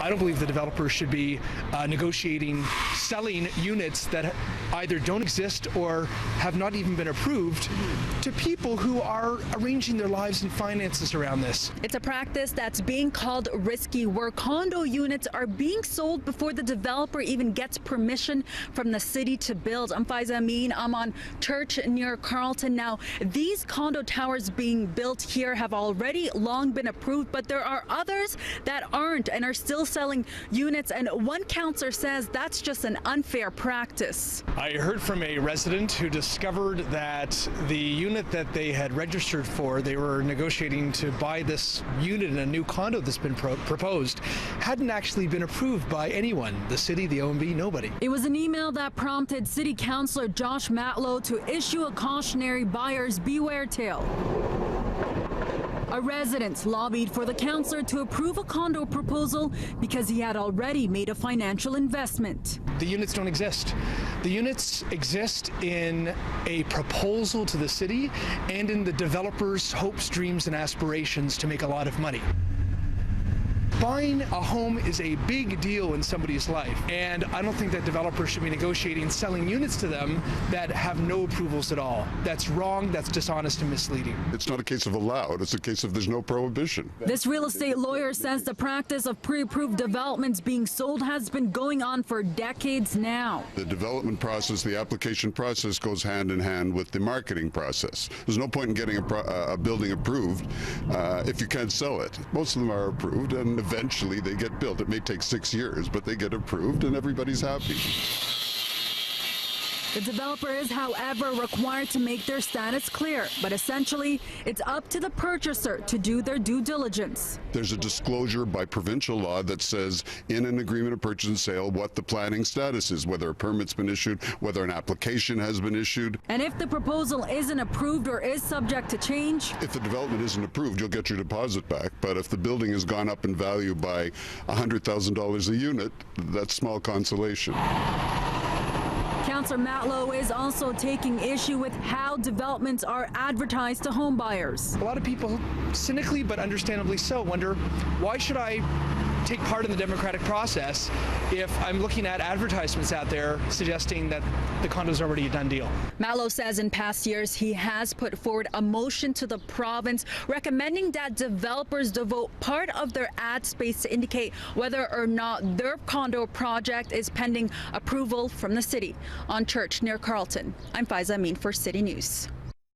I don't believe the developers should be negotiating selling units that either don't exist or have not even been approved to people who are arranging their lives and finances around this. It's a practice that's being called risky, where condo units are being sold before the developer even gets permission from the city to build. I'm Faiza Amin. I'm on Church near Carlton. Now, these condo towers being built here have already long been approved, but there are others that aren't and are still selling units, and one councillor says that's just an unfair practice. I heard from a resident who discovered that the unit that they had registered for, they were negotiating to buy this unit in a new condo that's been proposed, hadn't actually been approved by anyone. The city, the OMB, nobody. It was an email that prompted City Councillor Josh Matlow to issue a cautionary buyer's beware tale. A resident lobbied for the councillor to approve a condo proposal because he had already made a financial investment. The units don't exist. The units exist in a proposal to the city and in the developer's hopes, dreams, and aspirations to make a lot of money. Buying a home is a big deal in somebody's life, and I don't think that developers should be negotiating selling units to them that have no approvals at all. That's wrong, that's dishonest and misleading. It's not a case of allowed, it's a case of there's no prohibition. This real estate lawyer says the practice of pre-approved developments being sold has been going on for decades now. The development process, the application process goes hand in hand with the marketing process. There's no point in getting a building approved if you can't sell it. Most of them are approved, and eventually they get built. It may take 6 years, but they get approved and everybody's happy. The developer is, however, required to make their status clear, but essentially it's up to the purchaser to do their due diligence. There's a disclosure by provincial law that says in an agreement of purchase and sale what the planning status is, whether a permit's been issued, whether an application has been issued. And if the proposal isn't approved or is subject to change, if the development isn't approved, you'll get your deposit back. But if the building has gone up in value by $100,000 a unit, that's small consolation. Councillor Matlow is also taking issue with how developments are advertised to home buyers. A lot of people, cynically but understandably so, wonder, why should I take part in the democratic process if I'm looking at advertisements out there suggesting that the condo's already a done deal? Matlow says in past years he has put forward a motion to the province recommending that developers devote part of their ad space to indicate whether or not their condo project is pending approval from the city. On Church near Carlton, I'm Faiza Amin for City News.